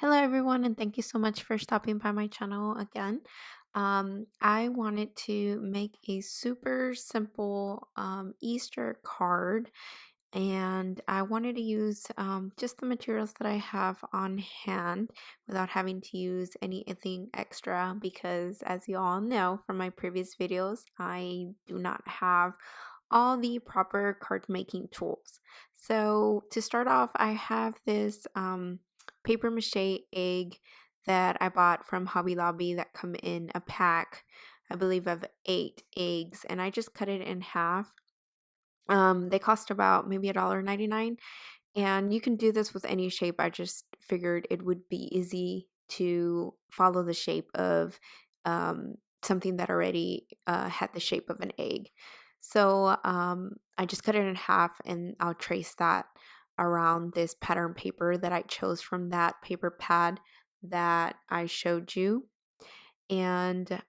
Hello, everyone, and thank you so much for stopping by my channel again. I wanted to make a super simple Easter card, and I wanted to use just the materials that I have on hand without having to use anything extra because, as you all know from my previous videos, I do not have all the proper card making tools. So, to start off, I have this paper mache egg that I bought from Hobby Lobby that come in a pack, I believe, of 8 eggs, and I just cut it in half. They cost about maybe $1.99, and you can do this with any shape. I just figured it would be easy to follow the shape of something that already had the shape of an egg. So I just cut it in half, and I'll trace that around this pattern paper that I chose from that paper pad that I showed you. And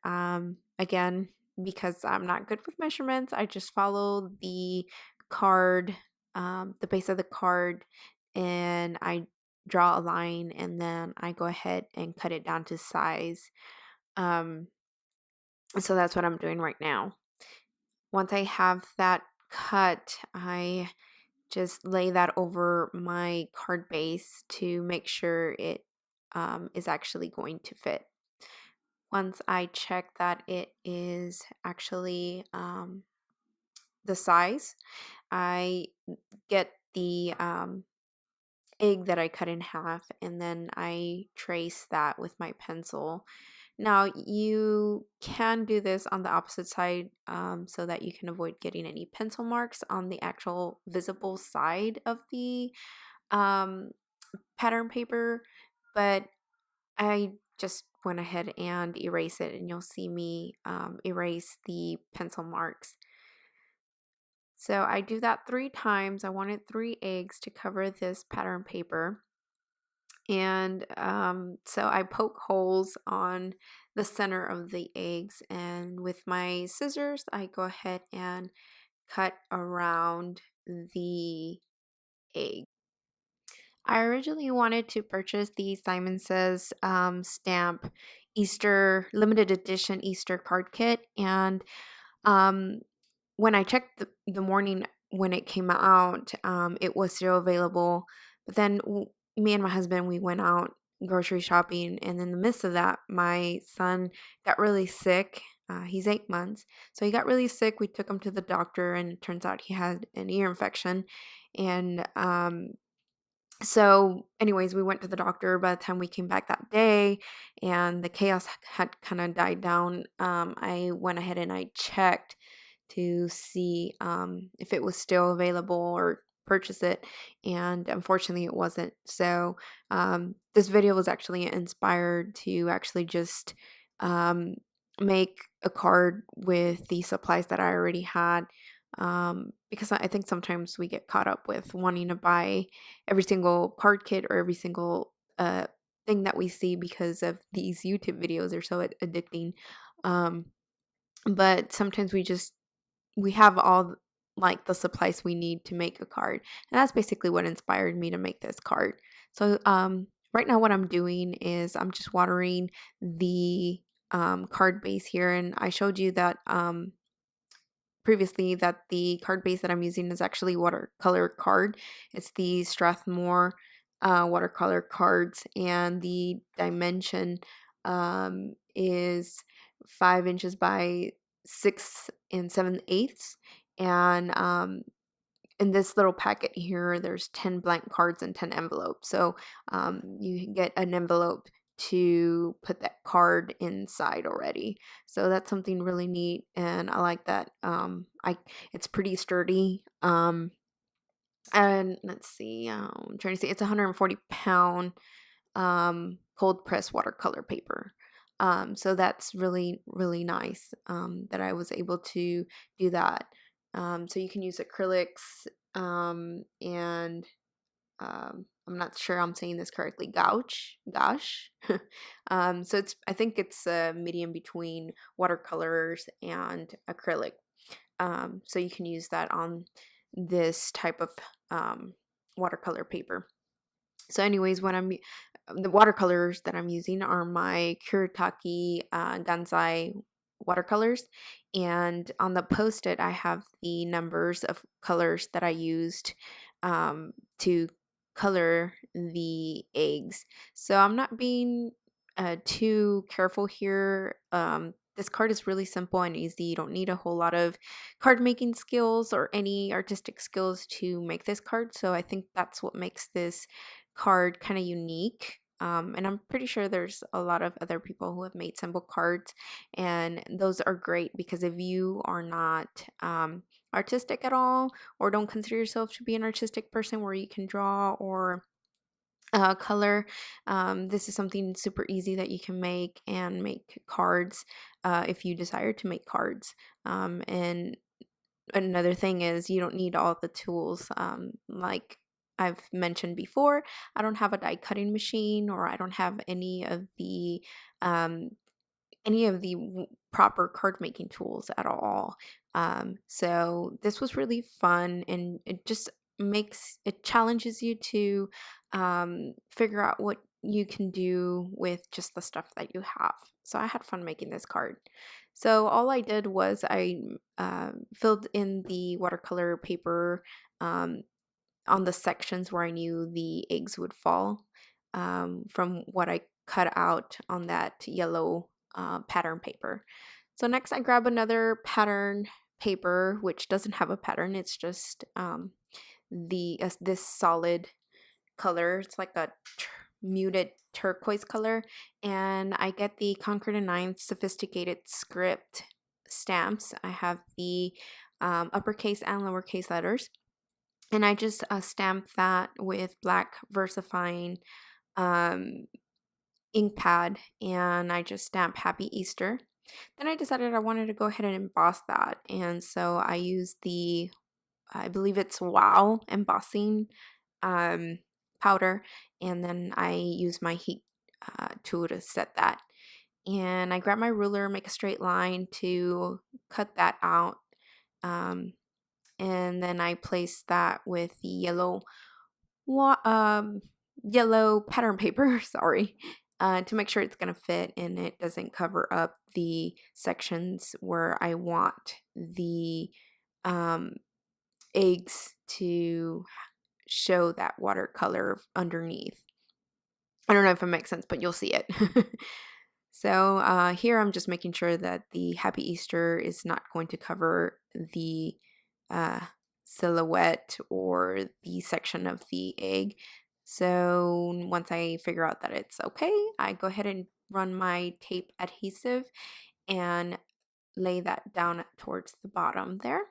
again, because I'm not good with measurements, I just follow the card, the base of the card, and I draw a line, and then I go ahead and cut it down to size. Um, so that's what I'm doing right now. Once I have that cut, I just lay that over my card base to make sure it is actually going to fit. Once I check that it is actually the size, I get the egg that I cut in half, and then I trace that with my pencil. Now, you can do this on the opposite side so that you can avoid getting any pencil marks on the actual visible side of the um, pattern paper, but I just went ahead and erase it, and you'll see me erase the pencil marks. So I do that 3 times. I wanted 3 eggs to cover this pattern paper. And so I poke holes on the center of the eggs, and with my scissors, I go ahead and cut around the egg. I originally wanted to purchase the Simon Says stamp Easter limited edition Easter card kit, and um, when I checked the morning when it came out, it was still available. But then me and my husband, we went out grocery shopping, and in the midst of that, my son got really sick. He's 8 months, so he got really sick. We took him to the doctor, and it turns out he had an ear infection, and so, anyways, we went to the doctor by the time we came back that day, and the chaos had kind of died down. I went ahead and I checked to see if it was still available or purchase it, and unfortunately, it wasn't. So, this video was actually inspired to actually just um, make a card with the supplies that I already had. Because I think sometimes we get caught up with wanting to buy every single card kit or every single thing that we see because of these YouTube videos are so addicting. Um, but sometimes we have all like the supplies we need to make a card, and that's basically what inspired me to make this card. So right now what I'm doing is I'm just watering the card base here, and I showed you that previously that the card base that I'm using is actually watercolor card. It's the Strathmore watercolor cards, and the dimension is 5 inches by 6 7/8. And in this little packet here, there's 10 blank cards and 10 envelopes. So you can get an envelope to put that card inside already. So that's something really neat, and I like that. It's pretty sturdy. And let's see, I'm trying to see, it's 140 pound cold press watercolor paper. So that's really nice that I was able to do that. So you can use acrylics and I'm not sure I'm saying this correctly, gosh. So I think it's a medium between watercolors and acrylic. So you can use that on this type of watercolor paper. So anyways, when I'm the watercolors that I'm using are my Kuretake Ganzai watercolors. And on the post-it, I have the numbers of colors that I used to color the eggs. So I'm not being too careful here. This card is really simple and easy. You don't need a whole lot of card making skills or any artistic skills to make this card. So I think that's what makes this card kind of unique. And I'm pretty sure there's a lot of other people who have made symbol cards, and those are great because if you are not artistic at all, or don't consider yourself to be an artistic person where you can draw or color, this is something super easy that you can make and make cards if you desire to make cards. And another thing is you don't need all the tools. Like I've mentioned before, I don't have a die cutting machine, or I don't have um, any of the proper card making tools at all. So this was really fun, and it challenges you to figure out what you can do with just the stuff that you have. So I had fun making this card. So all I did was I filled in the watercolor paper um, on the sections where I knew the eggs would fall from what I cut out on that yellow pattern paper. So next I grab another pattern paper, which doesn't have a pattern. It's just the this solid color. It's like a muted turquoise color. And I get the Concord and Ninth Sophisticated Script stamps. I have the uppercase and lowercase letters. And I just stamped that with black VersaFine um, ink pad, and I just stamped Happy Easter. Then I decided I wanted to go ahead and emboss that, and so I used I believe it's Wow embossing um, powder, and then I use my heat tool to set that. And I grab my ruler, make a straight line to cut that out, um, and then I place that with the wa- um, yellow pattern paper, sorry, to make sure it's going to fit and it doesn't cover up the sections where I want the um, eggs to show that watercolor underneath. I don't know if it makes sense, but you'll see it. So here I'm just making sure that the Happy Easter is not going to cover the uh, silhouette or the section of the egg. So once I figure out that it's okay, I go ahead and run my tape adhesive and lay that down towards the bottom there.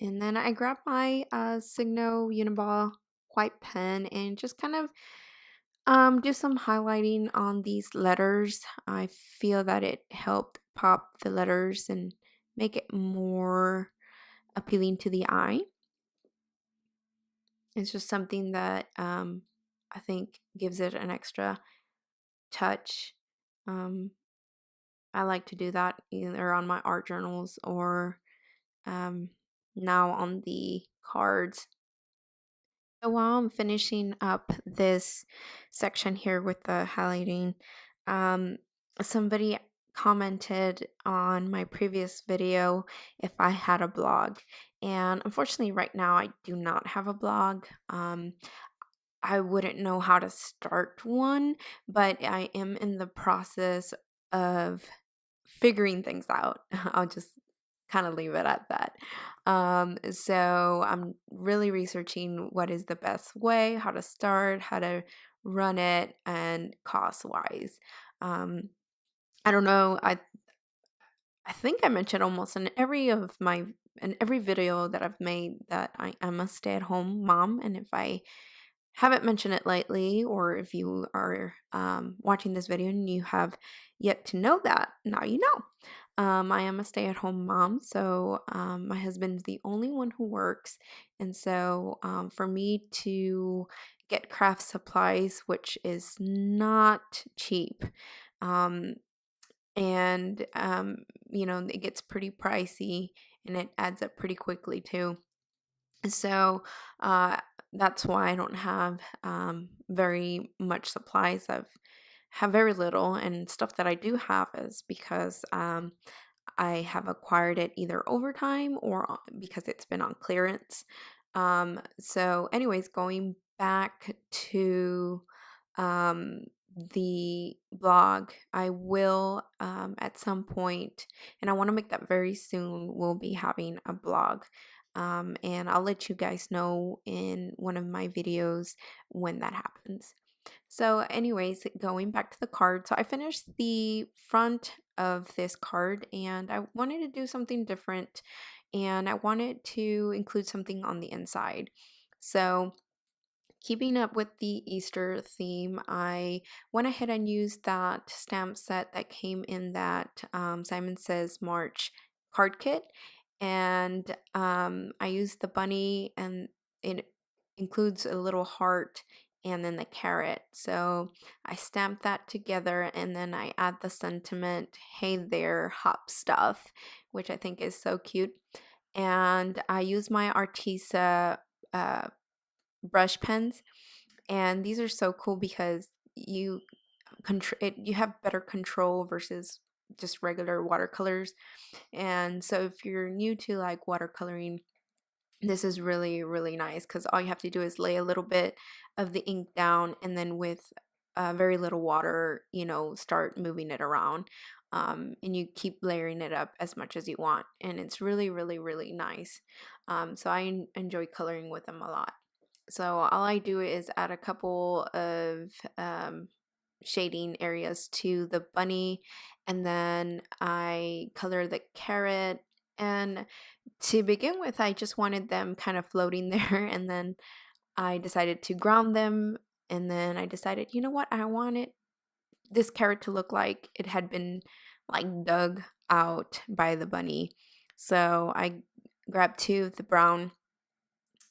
And then I grab my Signo Uniball white pen and just kind of do some highlighting on these letters. I feel that it helped pop the letters and make it more appealing to the eye. It's just something that I think gives it an extra touch. Um, I like to do that either on my art journals or um, now on the cards. So while I'm finishing up this section here with the highlighting, um, somebody commented on my previous video if I had a blog. And unfortunately, right now, I do not have a blog. I wouldn't know how to start one, but I am in the process of figuring things out. I'll just kind of leave it at that. So I'm really researching what is the best way, how to start, how to run it, and cost wise. Um, I don't know. I think I mentioned almost in every video that I've made that I am a stay at home mom, and if I haven't mentioned it lately, or if you are watching this video and you have yet to know that, now you know. I am a stay at home mom, so my husband's the only one who works. And so for me to get craft supplies, which is not cheap, um, and it gets pretty pricey and it adds up pretty quickly too. So, uh, that's why I don't have very much supplies. Have very little, and stuff that I do have is because I have acquired it either over time or because it's been on clearance. So, anyways, going back to um, the blog, I will at some point, and I want to make that very soon. We'll be having a blog. And I'll let you guys know in one of my videos when that happens. So, anyways, going back to the card. So, I finished the front of this card and I wanted to do something different and I wanted to include something on the inside. So, keeping up with the Easter theme, I went ahead and used that stamp set that came in that Simon Says March card kit. And I used the bunny, and it includes a little heart and then the carrot. So I stamped that together and then I add the sentiment, "Hey there, hop stuff," which I think is so cute. And I use my Artisa uh, brush pens, and these are so cool because you have better control versus just regular watercolors. And so if you're new to like watercoloring, this is really really nice because all you have to do is lay a little bit of the ink down and then with very little water, start moving it around. And you keep layering it up as much as you want, and it's really really really nice. So I enjoy coloring with them a lot. So all I do is add a couple of shading areas to the bunny, and then I color the carrot. And to begin with, I just wanted them kind of floating there, and then I decided to ground them. And then I decided, you know what, I wanted this carrot to look like it had been like dug out by the bunny. So I grabbed two of the brown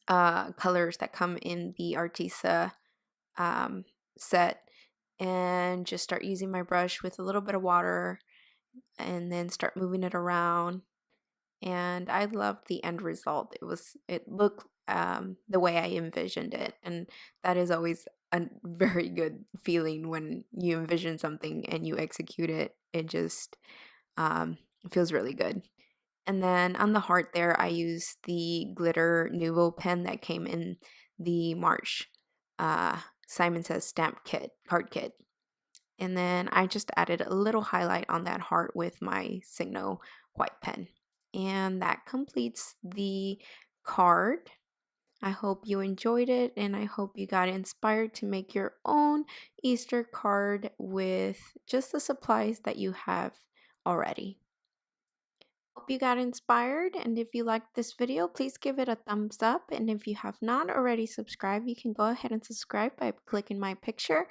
colors that come in the Artisa um, set and just start using my brush with a little bit of water and then start moving it around. And I loved the end result. It looked the way I envisioned it, and that is always a very good feeling when you envision something and you execute it. It just feels really good. And then on the heart there, I used the glitter Nouveau pen that came in the March uh, Simon Says stamp kit, card kit. And then I just added a little highlight on that heart with my Signo white pen. And that completes the card. I hope you enjoyed it and I hope you got inspired to make your own Easter card with just the supplies that you have already. Hope you got inspired, and if you liked this video, please give it a thumbs up, and if you have not already subscribed, you can go ahead and subscribe by clicking my picture.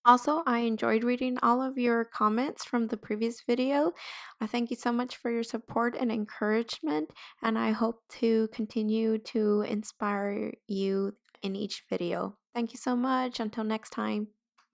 Also, I enjoyed reading all of your comments from the previous video. I thank you so much for your support and encouragement, and I hope to continue to inspire you in each video. Thank you so much. Until next time.